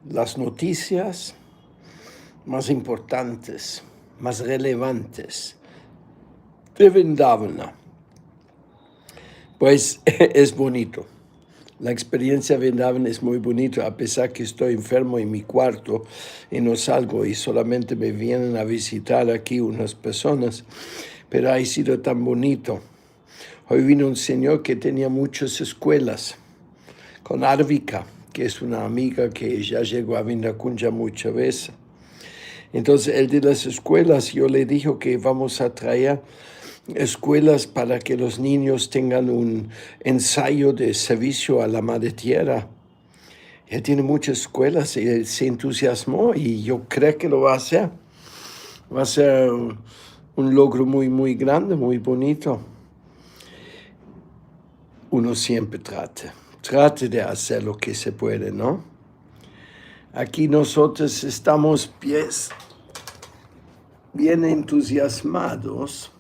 las noticias más importantes, más relevantes de Vrindavan. Pues es bonito. La experiencia de Vrindavan es muy bonita, a pesar que estoy enfermo en mi cuarto y no salgo y solamente me vienen a visitar aquí unas personas, pero ha sido tan bonito. Hoy vino un señor que tenía muchas escuelas, con Arvika, que es una amiga que ya llegó a Vrindavan muchas veces. Entonces, el de las escuelas, yo le dije que vamos a traer escuelas para que los niños tengan un ensayo de servicio a la madre tierra. Él tiene muchas escuelas y él se entusiasmó y yo creo que lo va a hacer. Va a ser un logro muy, muy grande, muy bonito. Uno siempre trate de hacer lo que se puede, ¿no? Aquí nosotros estamos bien entusiasmados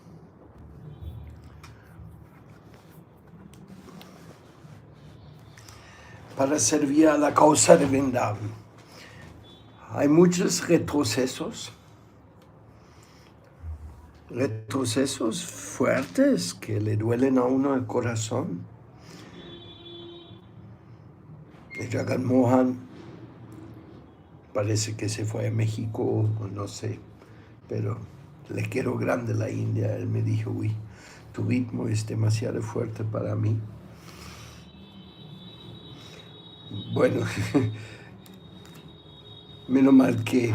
para servir a la causa de Vrindavan. Hay muchos retrocesos fuertes que le duelen a uno el corazón. Jagan Mohan parece que se fue a México, no sé, pero le quiero grande la India. Él me dijo, uy, tu ritmo es demasiado fuerte para mí. Bueno, menos mal que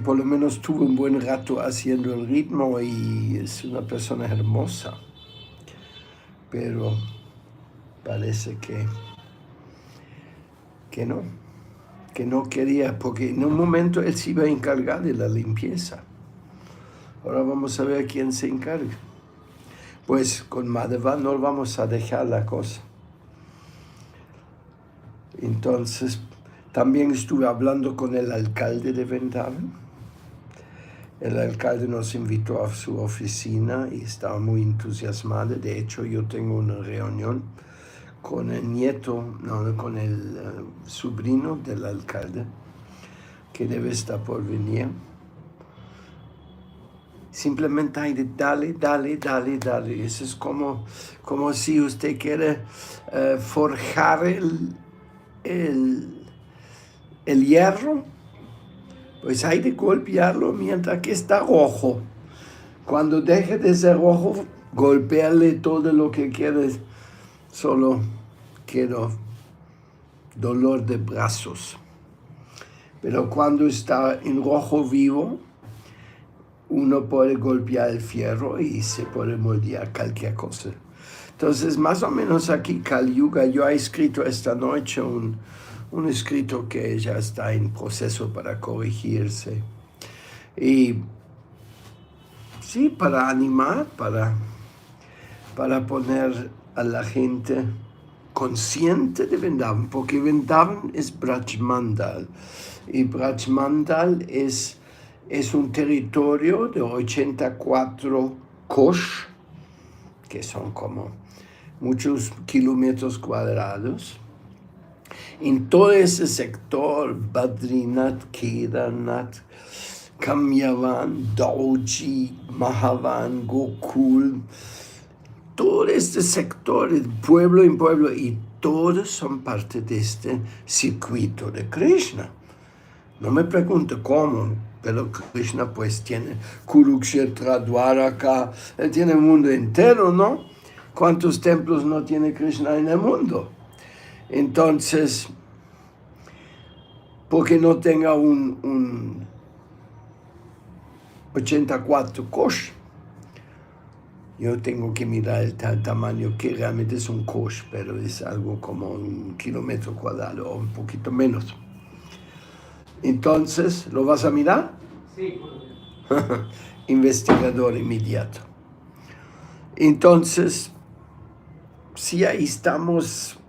por lo menos tuvo un buen rato haciendo el ritmo y es una persona hermosa. Pero parece que no quería, porque en un momento él se iba a encargar de la limpieza. Ahora vamos a ver quién se encarga. Pues con Madhava no vamos a dejar la cosa. Entonces, también estuve hablando con el alcalde de Vrindavan. El alcalde nos invitó a su oficina y estaba muy entusiasmado. De hecho, yo tengo una reunión con el nieto, no, con el sobrino del alcalde, que debe estar por venir. Simplemente hay de dale. Eso es como si usted quiere forjar el hierro, pues hay de golpearlo mientras que está rojo. Cuando deje de ser rojo, golpearle todo lo que quieres. Solo quiero dolor de brazos. Pero cuando está en rojo vivo, uno puede golpear el fierro y se puede moldear cualquier cosa. Entonces, más o menos aquí, Kali Yuga, yo he escrito esta noche un escrito que ya está en proceso para corregirse. Y sí, para animar, para poner a la gente consciente de Vrindavan, porque Vrindavan es Brajmandal, y Brajmandal es un territorio de 84 kosh, que son como muchos kilómetros cuadrados. En todo ese sector, Badrinath, Kedarnath, Kamyavan, Dauji, Mahavan, Gokul, todo este sector, de pueblo en pueblo, y todos son parte de este circuito de Krishna. No me pregunto cómo, pero Krishna pues tiene Kurukshetra, Dwaraka, él tiene el mundo entero, ¿no? ¿Cuántos templos no tiene Krishna en el mundo? Entonces, porque no tenga un 84 kosh, yo tengo que mirar el tamaño que realmente es un kosh, pero es algo como 1 kilómetro cuadrado o un poquito menos. Entonces, ¿lo vas a mirar? Sí. Investigador inmediato. Entonces, sí, ahí estamos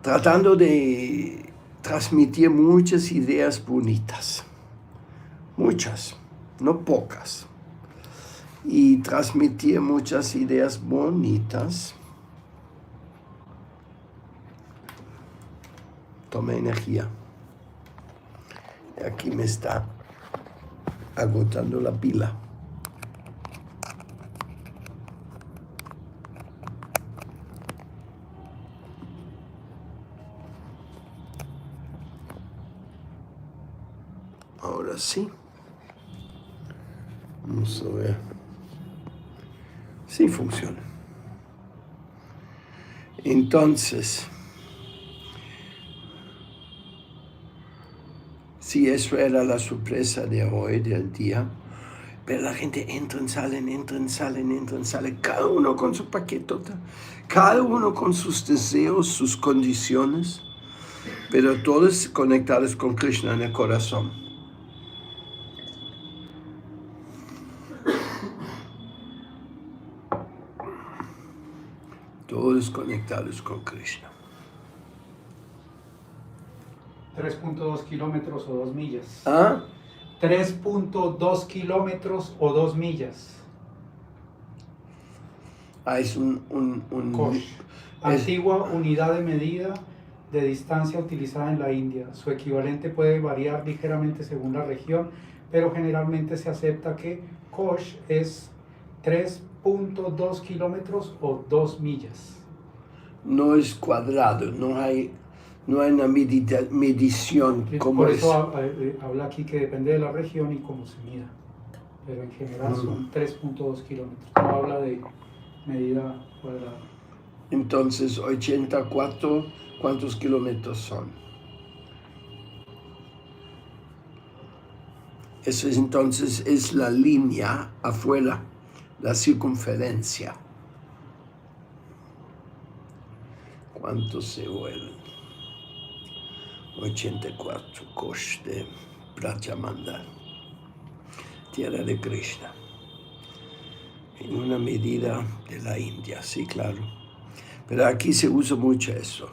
tratando de transmitir muchas ideas bonitas. Muchas, no pocas. Y transmitir muchas ideas bonitas toma energía. Y aquí me está agotando la pila. Ahora sí. Vamos a ver. Sí funciona. Entonces, si eso era la sorpresa de hoy, del día, pero la gente entran, salen, cada uno con su paquetota, cada uno con sus deseos, sus condiciones, pero todos conectados con Krishna en el corazón. Todos conectados con Krishna. 3.2 kilómetros o 2 millas. ¿Ah? 3.2 kilómetros o 2 millas. Es un Kosh. Antigua unidad de medida de distancia utilizada en la India. Su equivalente puede variar ligeramente según la región, pero generalmente se acepta que Kosh es 3.2 kilómetros o 2 millas. No es cuadrado, no hay una medición como por eso habla aquí que depende de la región y cómo se mida, pero en general son 3.2 kilómetros, no habla de medida cuadrada. Entonces 84, ¿cuántos kilómetros son? Eso es, entonces es la línea afuera, la circunferencia. ¿Cuántos se vuelven? 84 kosh de Brajamandal, tierra de Krishna. En una medida de la India, sí, claro. Pero aquí se usa mucho eso.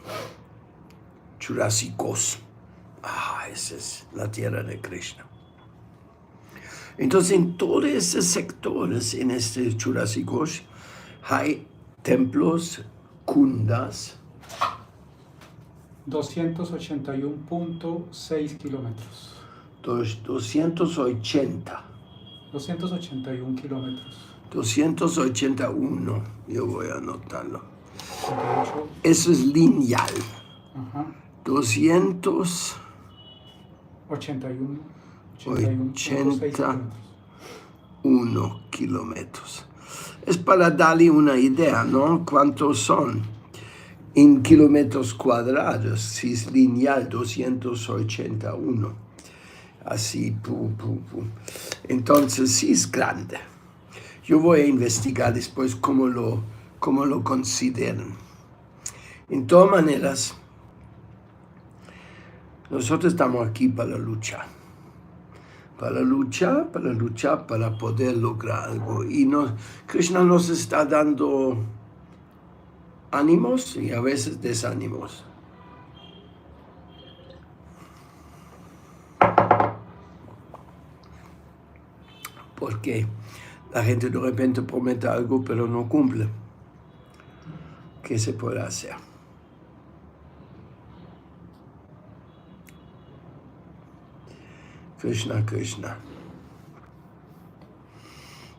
Churásicos. Esa es la tierra de Krishna. Entonces, en todos esos sectores, en este Churásicos, hay templos, kundas. 281.6 kilómetros. 280. 281 kilómetros. 281, yo voy a anotarlo. 88. Eso es lineal. Ajá. 281 kilómetros. Es para darle una idea, ¿no? ¿Cuántos son? En kilómetros cuadrados, si es lineal, 281. Así, Entonces, sí es grande. Yo voy a investigar después cómo lo consideran. En todas maneras, nosotros estamos aquí para luchar. Para poder lograr algo. Y Krishna nos está dando ánimos y a veces desánimos. Porque la gente de repente promete algo pero no cumple. ¿Qué se puede hacer? Krishna, Krishna.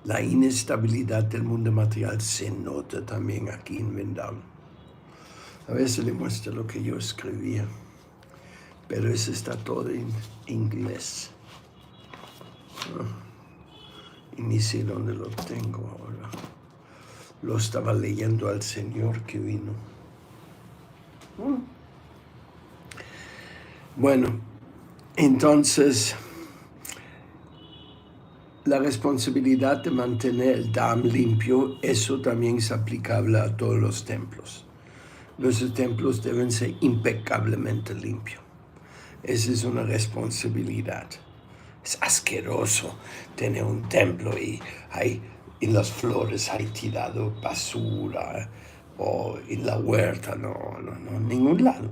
La inestabilidad del mundo material se nota también aquí en Vrindavan. A veces le muestro lo que yo escribía, pero eso está todo en inglés. Y ni sé dónde lo tengo ahora. Lo estaba leyendo al Señor que vino. Bueno, entonces, la responsabilidad de mantener el Dham limpio, eso también es aplicable a todos los templos. Nuestros templos deben ser impecablemente limpios. Esa es una responsabilidad. Es asqueroso tener un templo y en las flores hay tirado basura o en la huerta, no, en ningún lado.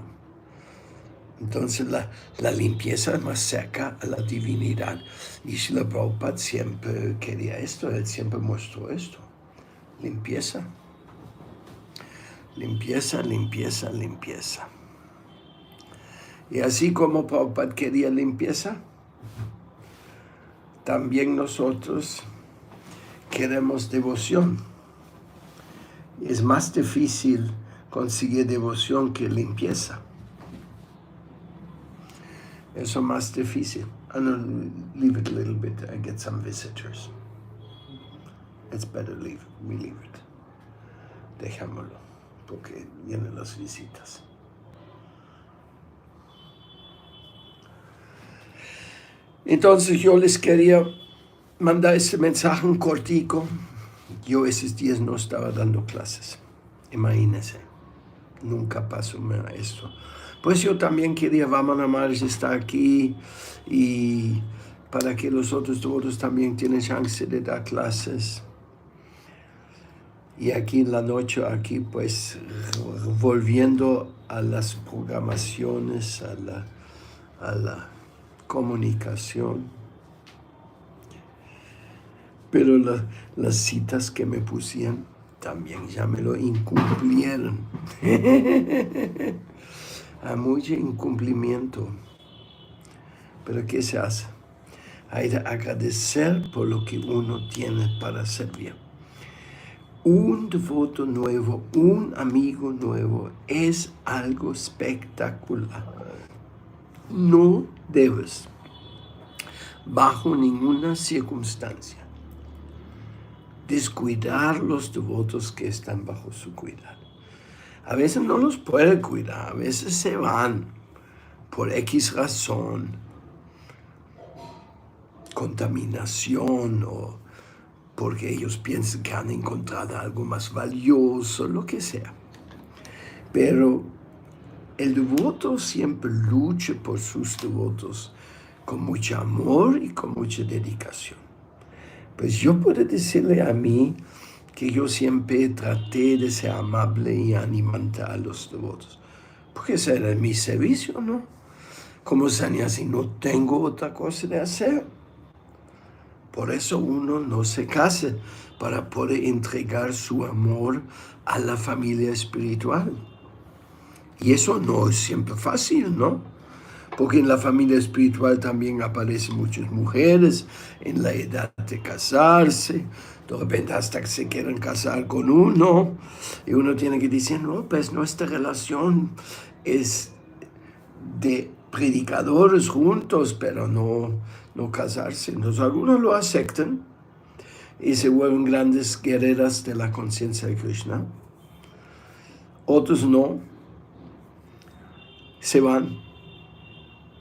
Entonces la limpieza es más cerca a la divinidad. Y Srila Prabhupada siempre quería esto, él siempre mostró esto. Limpieza. Limpieza. Y así como Prabhupada quería limpieza, también nosotros queremos devoción. Es más difícil conseguir devoción que limpieza. Eso es más difícil. I'm going to leave it a little bit. I get some visitors. It's better we leave it. Dejámoslo, porque vienen las visitas. Entonces yo les quería mandar este mensaje un cortico. Yo esos días no estaba dando clases. Imagínense. Nunca pasó esto. Pues yo también quería, vamos a más estar aquí y para que los otros todos también tienen chance de dar clases. Y aquí en la noche, aquí pues volviendo a las programaciones, a la comunicación. Pero las citas que me pusieron también ya me lo incumplieron. Hay mucho incumplimiento. Pero ¿qué se hace? Hay que agradecer por lo que uno tiene para servir. Un devoto nuevo, un amigo nuevo es algo espectacular. No debes, bajo ninguna circunstancia, descuidar los devotos que están bajo su cuidado. A veces no los puede cuidar, a veces se van por X razón, contaminación o porque ellos piensan que han encontrado algo más valioso, lo que sea. Pero el devoto siempre lucha por sus devotos con mucho amor y con mucha dedicación. Pues yo puedo decirle a mí que yo siempre traté de ser amable y animante a los devotos, porque ese era mi servicio, ¿no? Como sannyasi no tengo otra cosa de hacer. Por eso uno no se casa, para poder entregar su amor a la familia espiritual. Y eso no es siempre fácil, ¿no? Porque en la familia espiritual también aparecen muchas mujeres en la edad de casarse, de repente hasta que se quieren casar con uno, y uno tiene que decir, no, pues nuestra relación es de predicadores juntos, pero no casarse. Entonces algunos lo aceptan y se vuelven grandes guerreras de la conciencia de Krishna. Otros no, se van.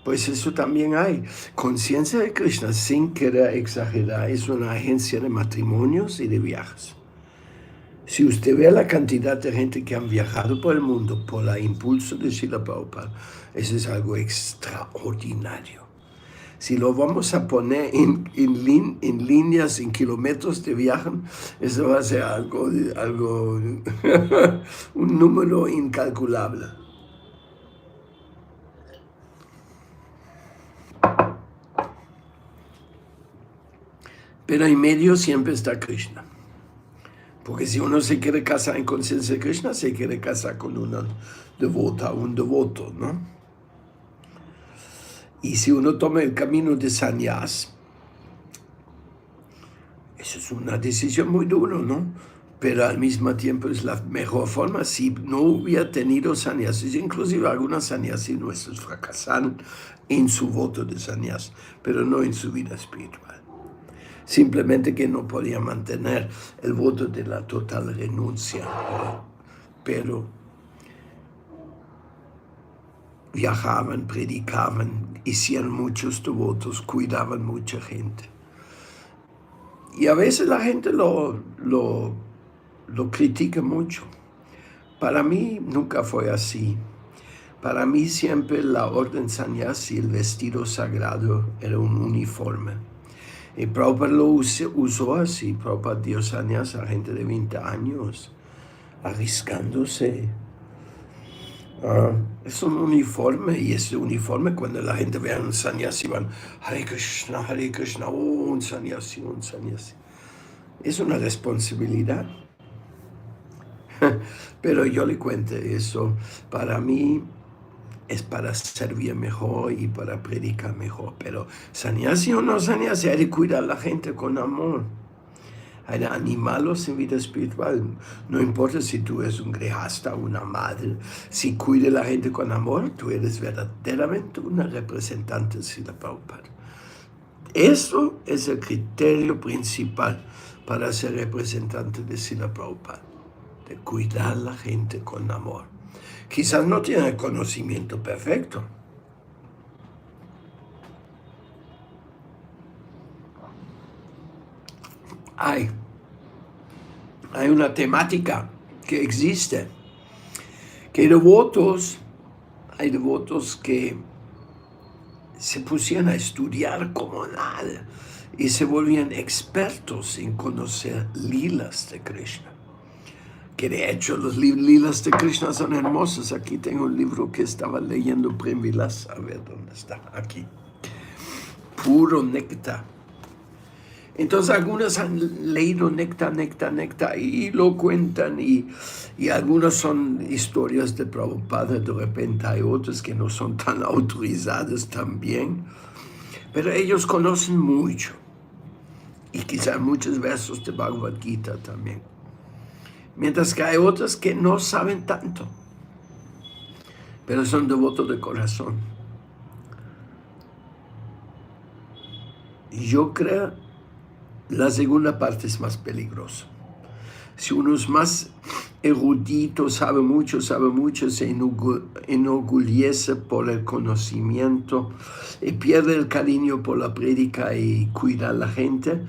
Pues eso también hay. Conciencia de Krishna, sin querer exagerar, es una agencia de matrimonios y de viajes. Si usted ve la cantidad de gente que han viajado por el mundo por el impulso de Srila Prabhupada, eso es algo extraordinario. Si lo vamos a poner en líneas, en kilómetros de viaje, eso va a ser algo un número incalculable. Pero en medio siempre está Krishna. Porque si uno se quiere casar en conciencia de Krishna, se quiere casar con una devota o un devoto, ¿no? Y si uno toma el camino de sannyas, eso es una decisión muy dura, ¿no? Pero al mismo tiempo es la mejor forma. Si no hubiera tenido sannyasis, inclusive algunos sannyasis nuestros fracasaron en su voto de sannyas, pero no en su vida espiritual. Simplemente que no podía mantener el voto de la total renuncia, pero viajaban, predicaban, hicieron muchos devotos, cuidaban mucha gente. Y a veces la gente lo critica mucho. Para mí nunca fue así. Para mí siempre la orden sannyasi, el vestido sagrado, era un uniforme. Y Prabhupada lo usó así. Prabhupada dio sannyas a gente de 20 años, arriscándose. Es un uniforme, y ese uniforme, cuando la gente ve a un sannyasi, van, Hare Krishna, oh, un sannyasi, un sannyasi. Es una responsabilidad. Pero yo le cuento eso. Para mí, es para servir mejor y para predicar mejor. Pero sannyasi o no sannyasi, hay que cuidar a la gente con amor. Hay que animarlos en vida espiritual. No importa si tú eres un grihasta o una madre. Si cuida a la gente con amor, tú eres verdaderamente una representante de Srila Prabhupada. Eso es el criterio principal para ser representante de Srila Prabhupada. De cuidar a la gente con amor. Quizás no tiene el conocimiento perfecto. Hay una temática que existe, que hay devotos que se pusieron a estudiar como nada y se volvían expertos en conocer lilas de Krishna. Que de hecho los lilas de Krishna son hermosos. Aquí tengo un libro que estaba leyendo Prem Vilas, a ver dónde está, aquí. Puro néctar. Entonces algunos han leído néctar y lo cuentan y algunas son historias de Prabhupada, de repente hay otras que no son tan autorizadas también, pero ellos conocen mucho y quizás muchos versos de Bhagavad Gita también, mientras que hay otras que no saben tanto, pero son devotos de corazón. Y yo creo la segunda parte es más peligrosa. Si uno es más erudito, sabe mucho, se enorgullece por el conocimiento y pierde el cariño por la prédica y cuida a la gente,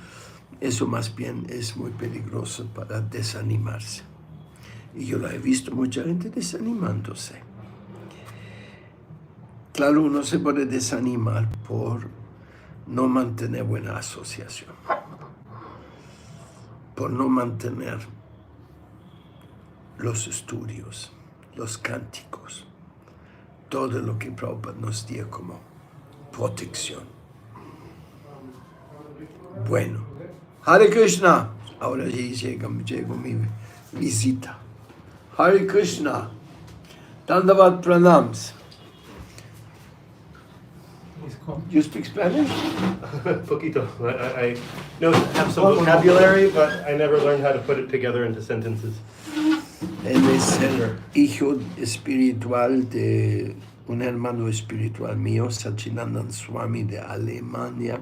eso más bien es muy peligroso para desanimarse. Y yo la he visto mucha gente desanimándose. Claro, uno se puede desanimar por no mantener buena asociación, por no mantener los estudios, los cánticos, todo lo que Prabhupada nos dio como protección. Bueno, Hare Krishna. Ahora sí llegó mi visita. Hare Krishna. Dandavat Pranams. You speak Spanish? Poquito. I know have some vocabulary, but I never learned how to put it together into sentences. Él es el hijo espiritual de un hermano espiritual mío, Satchidananda Swami de Alemania.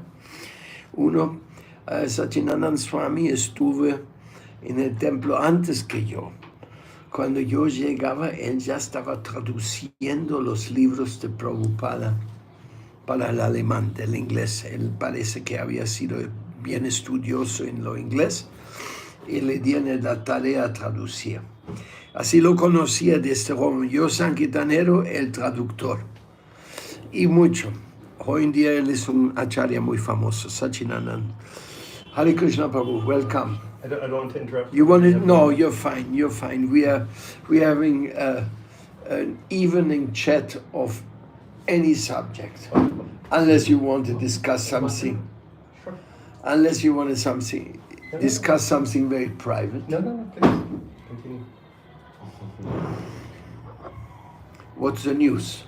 Satchidananda Swami estuvo en el templo antes que yo. Cuando yo llegaba, él ya estaba traduciendo los libros de Prabhupada para el alemán, del inglés. Él parece que había sido bien estudioso en lo inglés y le dieron la tarea a traducir. Así lo conocía desde Roma. Yo, sanquitanero, el traductor. Y mucho. Hoy en día él es un acharya muy famoso, Satchidananda. Hare Krishna Prabhu, welcome. I don't want to interrupt. You want it? No, you're fine. You're fine. We're having an evening chat of any subject, unless you want to discuss something. Sure. Unless you want to discuss something very private. No, please. Continue. What's the news?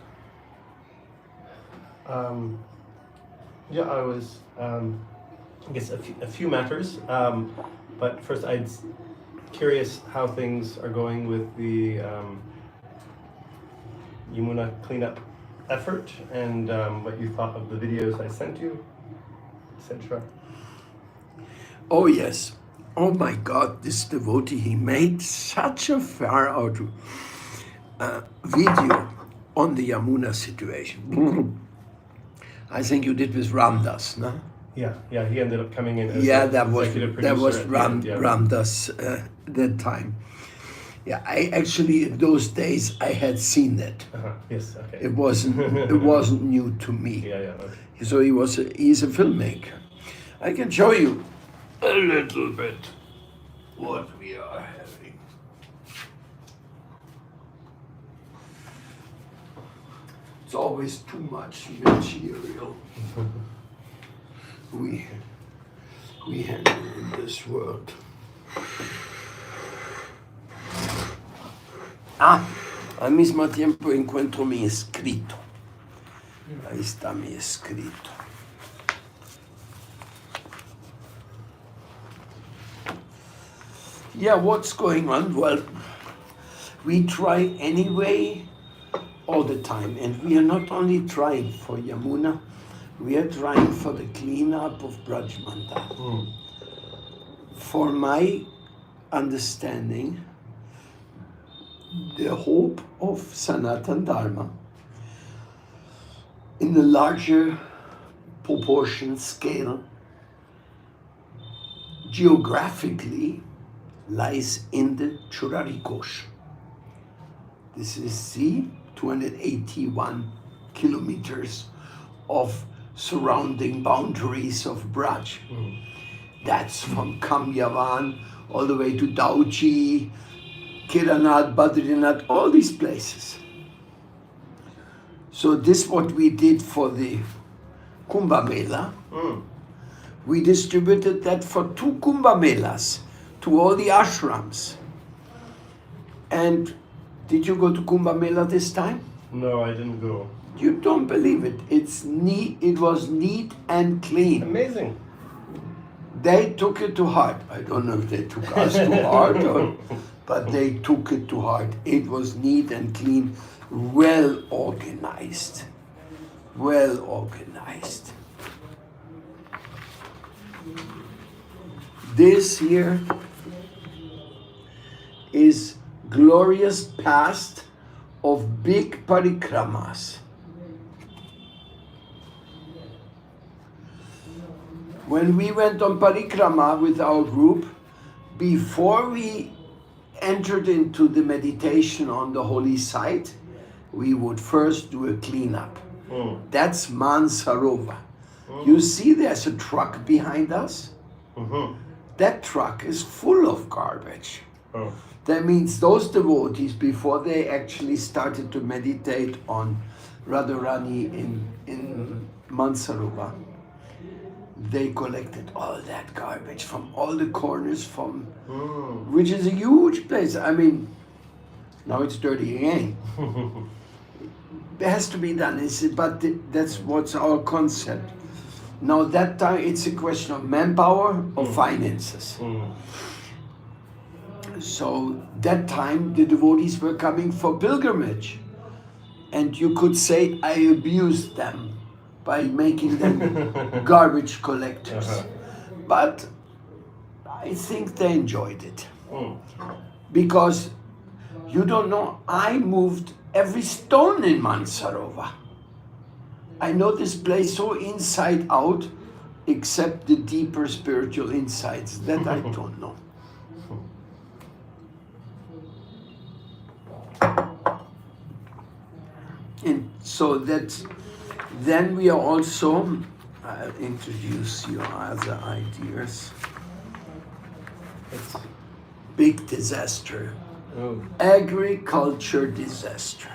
Yeah, I was, I guess, a few matters. But first, I'm curious how things are going with the Yamuna cleanup effort and what you thought of the videos I sent you, etc. Oh, yes. Oh, my God, this devotee, he made such a far-out video on the Yamuna situation. I think you did with Ramdas, no? Yeah, he ended up coming in as that was Ramdas Ramdas that time. Yeah, I actually in those days I had seen it. Yes, okay. It wasn't new to me. Yeah, okay. So he's a filmmaker. I can show you a little bit what we are having. It's always too much material we handle in this world. Al mismo tiempo encuentro mi escrito. Ahí está mi escrito. Yeah, what's going on? Well, we try anyway all the time. And we are not only trying for Yamuna, we are trying for the cleanup of Brajmanda. For my understanding, the hope of Sanatan Dharma in the larger proportion scale geographically lies in the Churarikosh. This is the 281 kilometers of surrounding boundaries of Braj. That's from Kamyavan all the way to Dauchi, Kedarnath, Badrinath, all these places. So this what we did for the Kumbh Mela. We distributed that for 2 Kumbh Melas to all the ashrams. And did you go to Kumbh Mela this time? No, I didn't go. You don't believe it. It's neat. It was neat and clean. Amazing. They took it to heart. I don't know if they took us to heart, but they took it to heart. It was neat and clean, well organized. Well organized. This here is glorious past of big parikramas. When we went on parikrama with our group, before we entered into the meditation on the holy site, we would first do a cleanup. That's Mansarovar. You see there's a truck behind us? That truck is full of garbage. That means those devotees, before they actually started to meditate on Radharani in Mansarovar, they collected all that garbage from all the corners, which is a huge place. I mean, now it's dirty again. It has to be done, but that's what's our concept. Now that time it's a question of manpower or finances. So that time the devotees were coming for pilgrimage, and you could say I abused them by making them garbage collectors. But I think they enjoyed it. Because you don't know, I moved every stone in Mansarovar. I know this place so inside out, except the deeper spiritual insights that I don't know. And so that then we are also, I'll introduce you other ideas. It's big disaster. Agriculture disaster.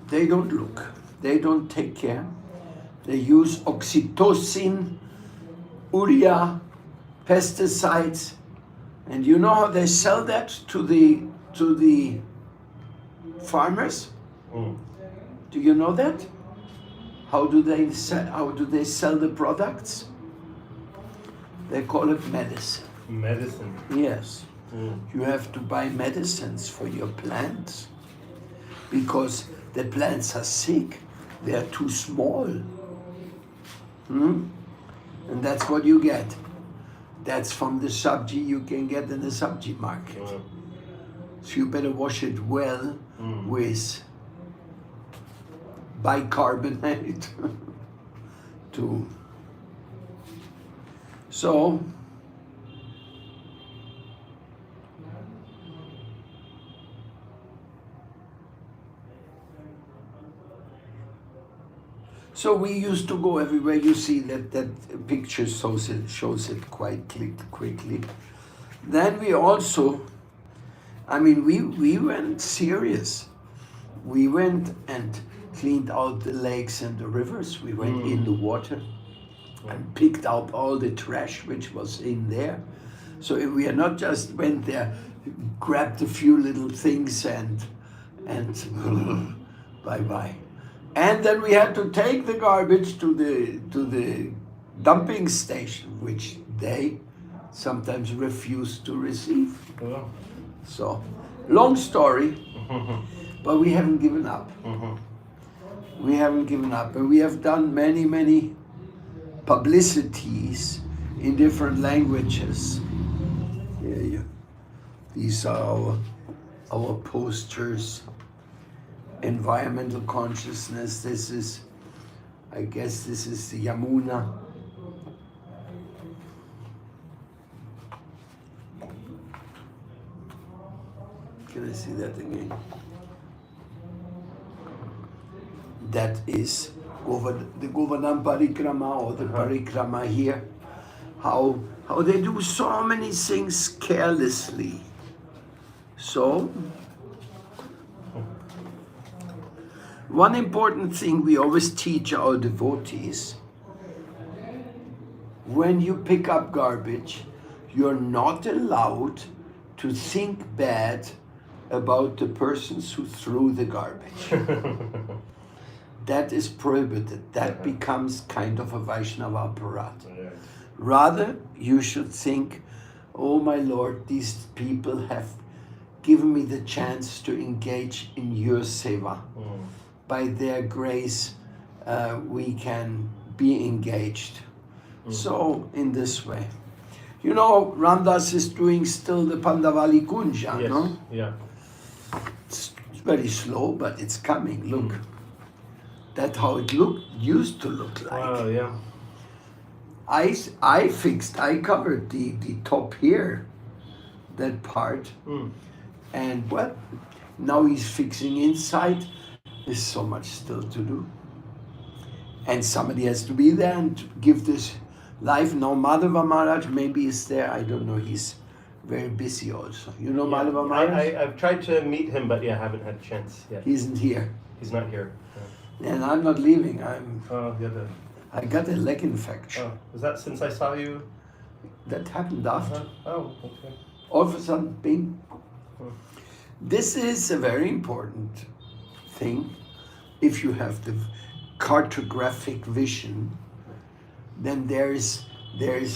They don't look. They don't take care. They use oxytocin, urea, pesticides, and you know how they sell that to the farmers? Do you know that? How do they sell the products? They call it medicine. Medicine. Yes. You have to buy medicines for your plants because the plants are sick. They are too small. And that's what you get. That's from the sabji you can get in the sabji market. So you better wash it well with bicarbonate. So we used to go everywhere. You see that picture shows it quite quickly. Then we also, we went serious. We went and cleaned out the lakes and the rivers. We went in the water and picked out all the trash which was in there. So we are not just went there, grabbed a few little things and and bye-bye. And then we had to take the garbage to the dumping station, which they sometimes refuse to receive. Oh. So, long story, but we haven't given up. We haven't given up, and we have done many publicities in different languages. Yeah. These are our posters. Environmental consciousness. This is, I guess, this is the Yamuna. Can I see that again? That is the Govardhan Parikrama, or the Parikrama here. How they do so many things carelessly. So, one important thing we always teach our devotees: when you pick up garbage, you're not allowed to think bad about the persons who threw the garbage. That is prohibited. That becomes kind of a Vaishnava aparat. Rather, you should think, oh my Lord, these people have given me the chance to engage in your seva. By their grace, we can be engaged. So, in this way. You know, Ramdas is doing still the Pandavali Kunja, Yes. no? Yeah. It's very slow, but it's coming. Look. That's how it used to look like. Wow, yeah. I covered the top here, that part. And well, now he's fixing inside. There's so much still to do. And somebody has to be there and give this life. Now Madhava Maharaj maybe is there, I don't know, he's very busy also. You know Madhava Maharaj? I've tried to meet him, but yeah, haven't had a chance yet. He isn't here. He's not here. And I'm not leaving. I got a leg infection. Oh, was that since I saw you? That happened after. Oh, okay. All of a sudden, bing. This is a very important thing. If you have the cartographic vision, then there is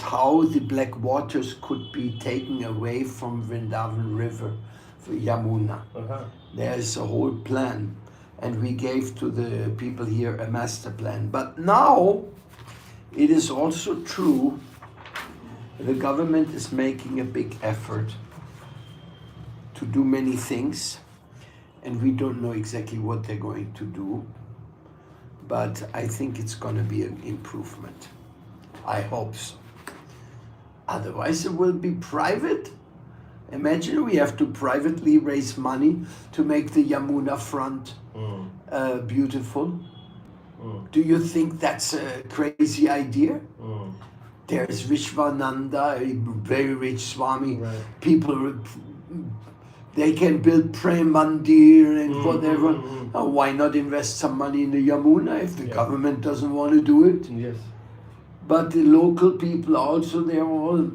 how the black waters could be taken away from Vrindavan river for Yamuna. There is a whole plan, and we gave to the people here a master plan. But now it is also true, the government is making a big effort to do many things, and we don't know exactly what they're going to do, but I think it's going to be an improvement. I hope so. Otherwise it will be private. Imagine we have to privately raise money to make the Yamuna front beautiful. Do you think that's a crazy idea? There's Vishwananda, a very rich Swami. Right. People, they can build Prem Mandir and whatever. Now, why not invest some money in the Yamuna if the government doesn't want to do it? Yes. But the local people also, they're all...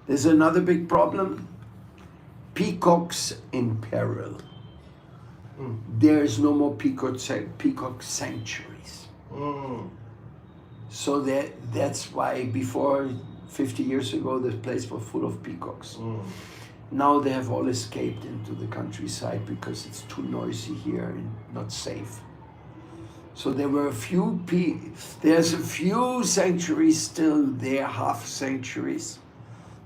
There's another big problem. Peacocks in peril. There's no more peacock sanctuaries. So that's why before 50 years ago, this place was full of peacocks. Now they have all escaped into the countryside because it's too noisy here and not safe. So there were there's a few sanctuaries still there, half sanctuaries,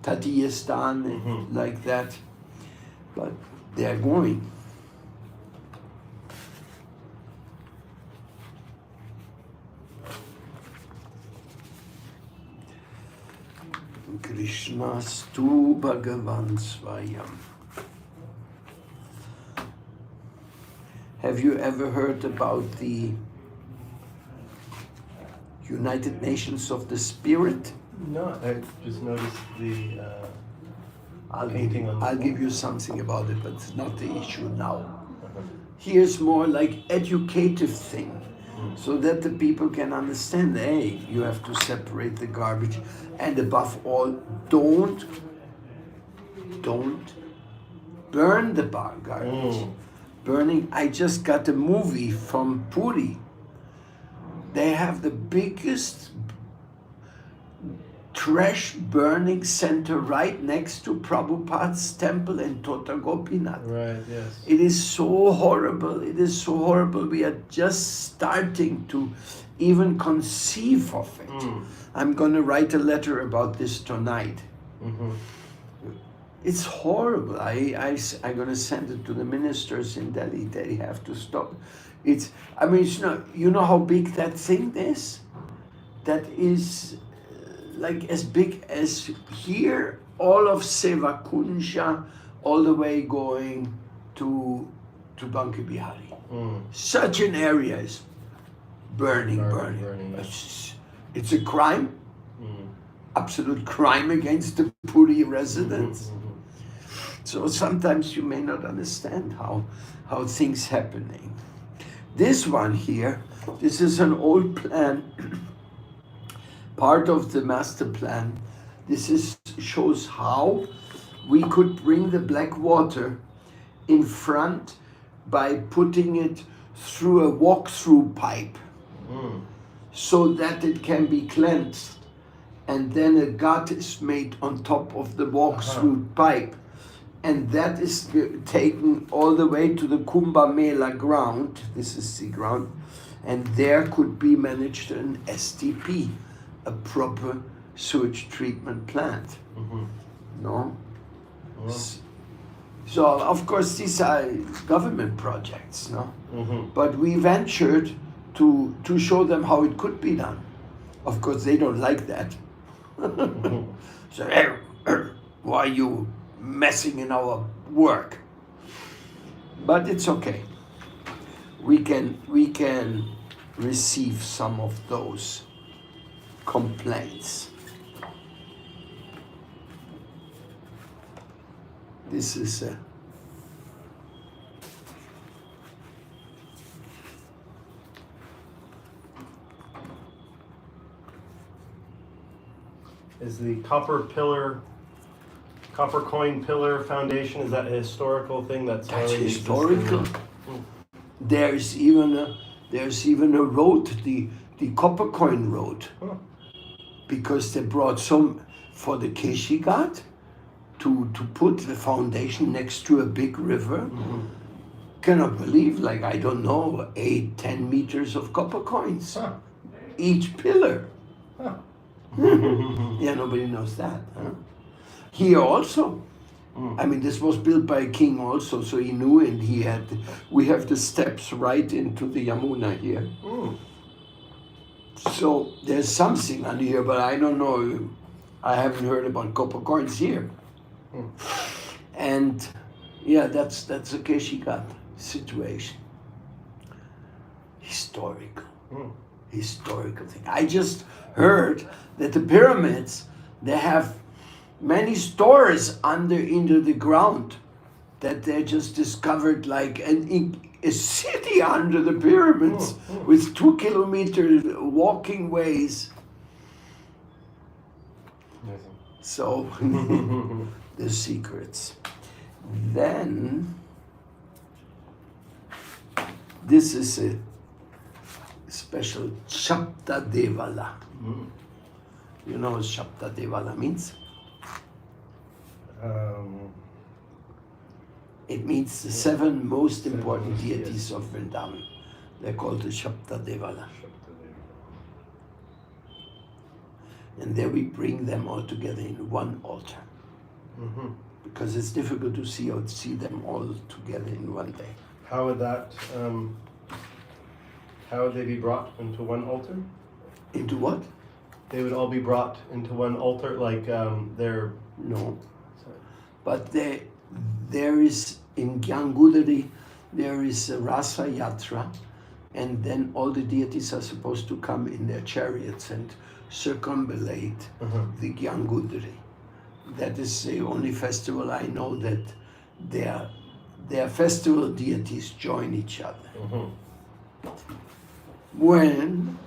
Tadiyastan, like that, but they're going. Krishnastu Bhagavan Svayam. Have you ever heard about the United Nations of the Spirit? No, I just noticed the painting on the I'll wall. give you something about it, but it's not the issue now. Here's more like educative thing, so that the people can understand, hey, you have to separate the garbage, and above all, don't burn the garbage. burning. I just got a movie from Puri. They have the biggest trash burning center right next to Prabhupada's temple in Tota Gopinath. Right, yes. It is so horrible. It is so horrible. We are just starting to even conceive of it. I'm going to write a letter about this tonight. It's horrible. I'm going to send it to the ministers in Delhi. They have to stop. It's you know how big that thing is? That is like as big as here, all of Sevakunja, all the way going to Banki Bihari. Such an area is burning. Yes. It's a crime, absolute crime against the Puri residents. So sometimes you may not understand how things happening. This one here, this is an old plan, part of the master plan. This shows how we could bring the black water in front by putting it through a walk-through pipe so that it can be cleansed. And then a gut is made on top of the walk-through pipe. And that is taken all the way to the Kumbh Mela ground. This is the ground. And there could be managed an STP, a proper sewage treatment plant. No? So, of course, these are government projects, no? But we ventured to show them how it could be done. Of course, they don't like that. So, why are you messing in our work? But it's okay. We can receive some of those complaints. This is Is the copper coin pillar foundation, is that a historical thing that's already historical? existing? There's even a road, the copper coin road, because they brought some for the Keshi Ghat to put the foundation next to a big river. Cannot believe, like, I don't know, 8-10 meters of copper coins, each pillar. Yeah, nobody knows that. Huh? Here also. I mean, this was built by a king also, so he knew, and we have the steps right into the Yamuna here. So there's something on here, but I don't know. I haven't heard about copper coins here. And yeah, that's a Keshi Ghat situation. Historical thing. I just heard that the pyramids, they have many stores into the ground, that they just discovered, like a city under the pyramids with 2 kilometer walking ways. So the secrets. Then this is a special Shapta Devala. You know what Shapta Devala means? It means the 7 most important deities of Vrindavan. They're called the Shapta Devala. And there we bring them all together in one altar. Because it's difficult to see them all together in one day. How would that, how would they be brought into one altar? Into what? They would all be brought into one altar, like they're... No. But there is, in Gyangudari, there is a Rasa Yatra, and then all the deities are supposed to come in their chariots and circumambulate the Gyangudari. That is the only festival I know that their festival deities join each other. When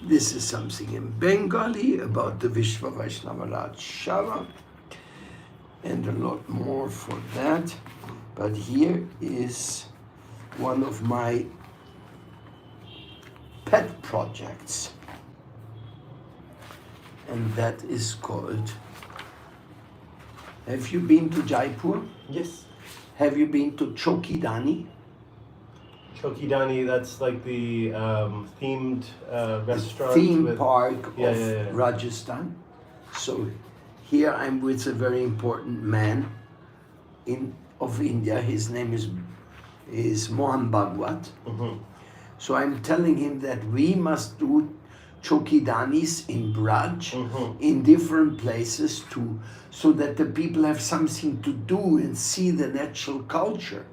this is something in Bengali about the Vishwa Vaishnava Rajshava, and a lot more for that. But here is one of my pet projects, and that is called, have you been to Jaipur? Yes. Have you been to Chokidani? Chokidani, that's like the themed restaurant. Theme park of Yeah. Rajasthan. So here I'm with a very important man of India. His name is Mohan Bhagwat. Mm-hmm. So I'm telling him that we must do Chokidanis in Braj, in different places so that the people have something to do and see the natural culture.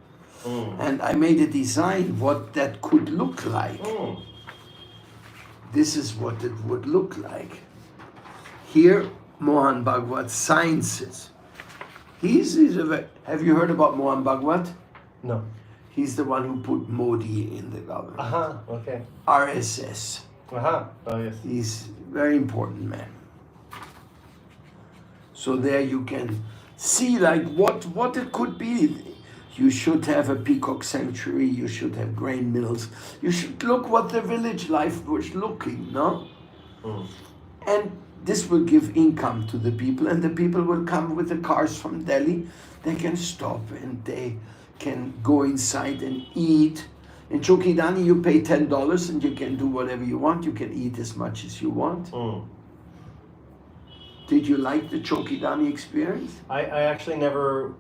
And I made a design what that could look like. This is what it would look like. Here, Mohan Bhagwat signs it. Have you heard about Mohan Bhagwat? No. He's the one who put Modi in the government. Okay. RSS. Oh, yes. He's a very important man. So there you can see like what it could be. You should have a peacock sanctuary, you should have grain mills, you should look what the village life was looking, no? And this will give income to the people, and the people will come with the cars from Delhi. They can stop and they can go inside and eat. In Chokidani you pay $10 and you can do whatever you want. You can eat as much as you want. Did you like the Chokidani experience? I actually never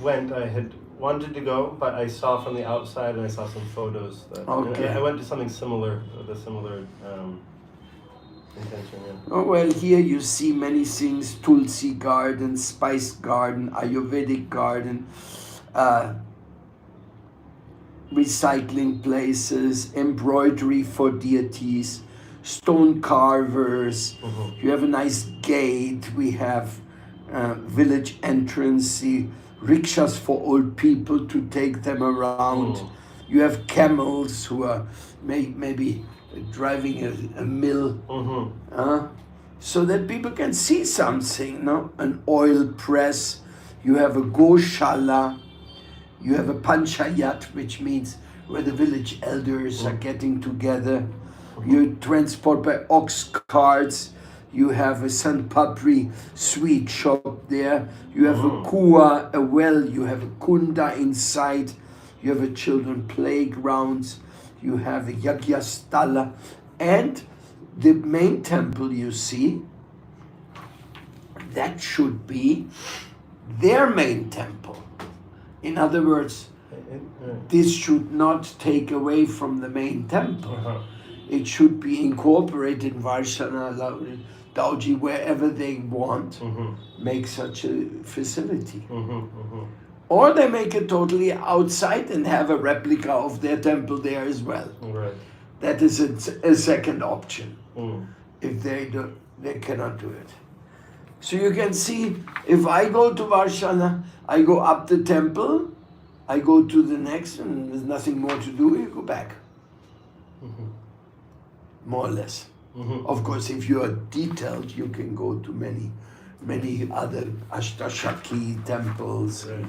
went. I had wanted to go, but I saw from the outside and I saw some photos. Okay. I went to something similar, with a similar intention. Yeah. Oh, well, here you see many things: Tulsi garden, spice garden, Ayurvedic garden, recycling places, embroidery for deities, stone carvers. You have a nice gate. We have village entrance, the rickshaws for old people to take them around. You have camels who are maybe driving a mill, so that people can see something. No, an oil press. You have a goshala. You have a panchayat, which means where the village elders are getting together. You transport by ox carts. You have a Sant Papri sweet shop there. You have a kua, a well. You have a kunda inside. You have a children playgrounds. You have a yagyastala. And the main temple you see, that should be their main temple. In other words, this should not take away from the main temple. It should be incorporated in Varshana, Dauji, wherever they want, make such a facility. Or they make it totally outside and have a replica of their temple there as well. Right. That is a second option. If they cannot do it. So you can see, if I go to Varshana, I go up the temple, I go to the next, and there's nothing more to do, you go back. More or less. Of course, if you are detailed, you can go to many other Ashtashaki temples. Right.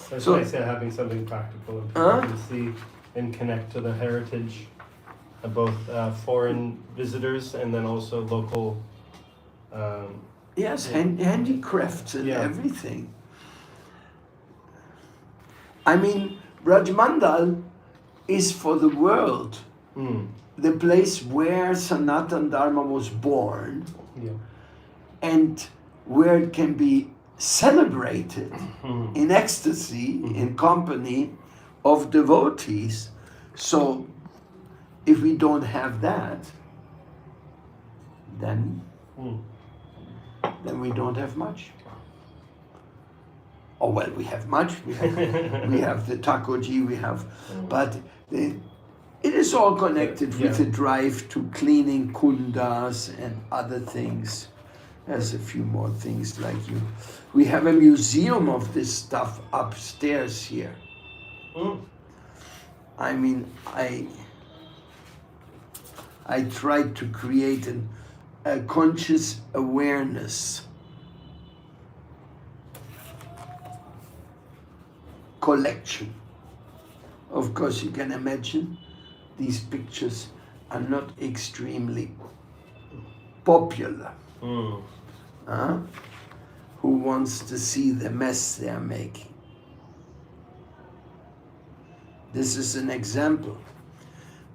That's So- why I say having something practical and people can see and connect to the heritage of both foreign visitors and then also local. Yes, handicrafts and Yeah. everything. I mean, Rajmandal is for the world the place where Sanatan Dharma was born Yeah. and where it can be celebrated in ecstasy, in company of devotees. So if we don't have that, then we don't have much. Oh well, we have much. We have the takoji. We have, but it is all connected with the drive to cleaning kundas and other things. There's a few more things like you. We have a museum of this stuff upstairs here. I mean, I tried to create a conscious awareness collection Of course, you can imagine these pictures are not extremely popular. Huh? Who wants to see the mess they are making? This is an example.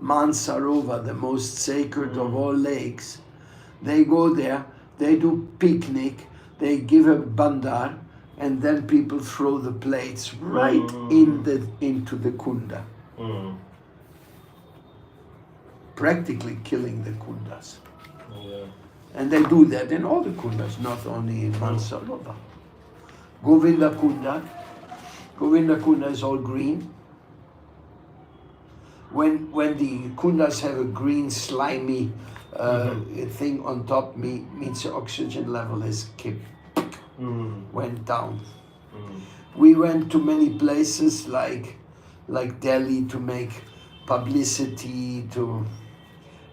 Mansarovar, the most sacred of all lakes, they go there, they do picnic, they give a bandar, and then people throw the plates right into the kunda. Practically killing the kundas. Yeah. And they do that in all the kundas, not only in Mansarovar. Govinda Kunda is all green. When the kundas have a green slimy thing on top, means the oxygen level is went down. We went to many places like Delhi to make publicity, to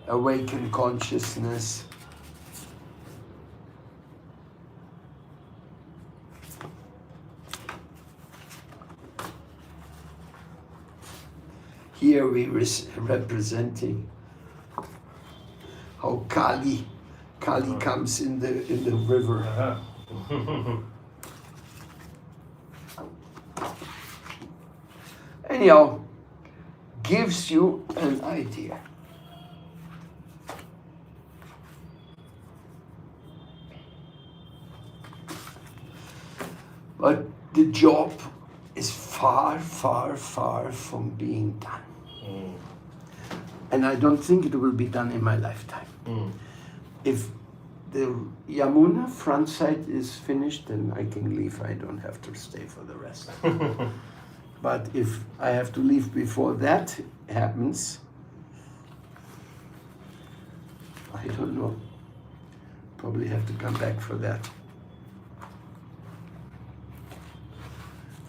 awaken consciousness. Here we representing how Kali comes in the river. Anyhow, gives you an idea. But the job is far, far, far from being done. And I don't think it will be done in my lifetime. If the Yamuna front side is finished, then I can leave. I don't have to stay for the rest. But if I have to leave before that happens, I don't know. Probably have to come back for that.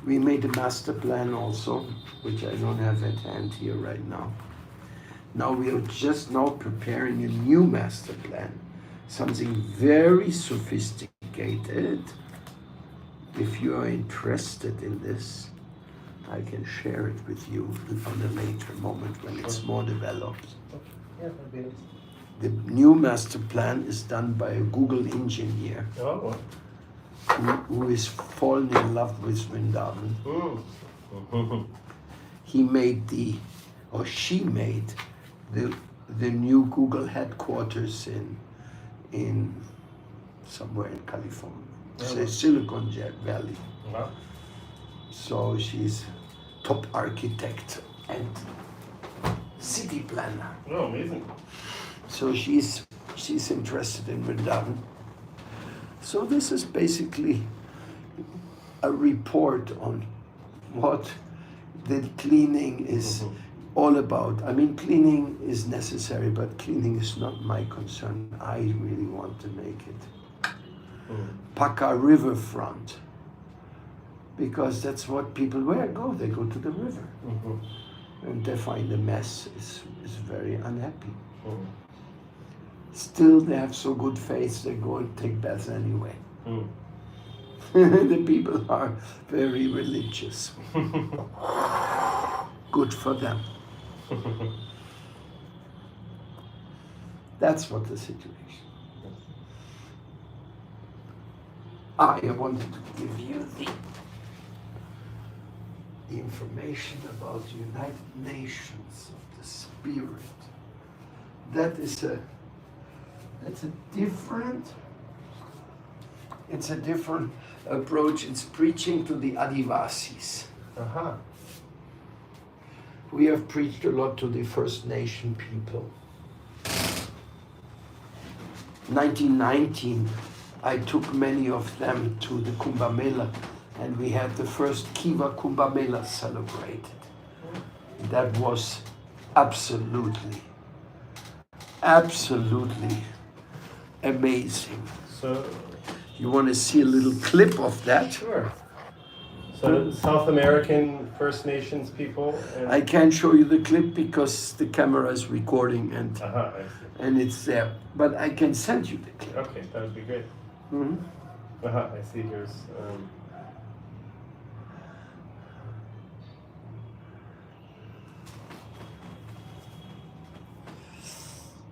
We made a master plan also, which I don't have at hand here right now. Now we are just now preparing a new master plan, something very sophisticated. If you are interested in this, I can share it with you on a later moment when it's more developed. Yeah, that'd be nice. The new master plan is done by a Google engineer who is fallen in love with Vrindavan. He made she made the new Google headquarters in somewhere in California, Silicon Valley. Wow. So she's top architect and city planner. Oh, amazing. So she's interested in Vrindavan. So this is basically a report on what the cleaning is all about. I mean, cleaning is necessary, but cleaning is not my concern. I really want to make it Paka riverfront, because that's what people go. They go to the river, and they find the mess is very unhappy. Still, they have so good faith, they go and take baths anyway. The people are very religious. Good for them. That's what the situation. I wanted to give you the information about the United Nations of the Spirit. It's a different approach. It's preaching to the Adivasis. We have preached a lot to the First Nation people. 1919, I took many of them to the Kumbh Mela, and we had the first Kiva Kumbh Mela celebrated. That was absolutely amazing. So, you want to see a little clip of that? sure. So South American First Nations people. I can't show you the clip because the camera is recording and I see. and it's there. But I can send you the clip. Okay, that would be great. I see. Here's.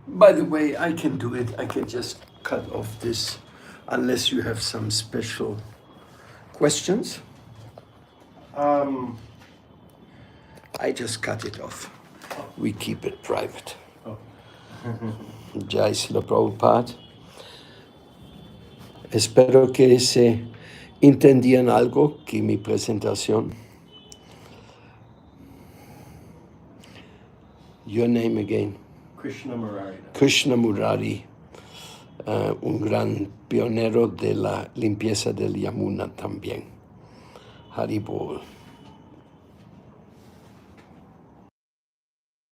By the way, I can do it. I can just cut off this, unless you have some special questions. I just cut it off. We keep it private. Oh. Jai Srila Prabhupada. Espero que se entendían algo que mi presentación. Your name again. Krishna Murari. Krishna Murari, un gran pionero de la limpieza del Yamuna también. Haribol.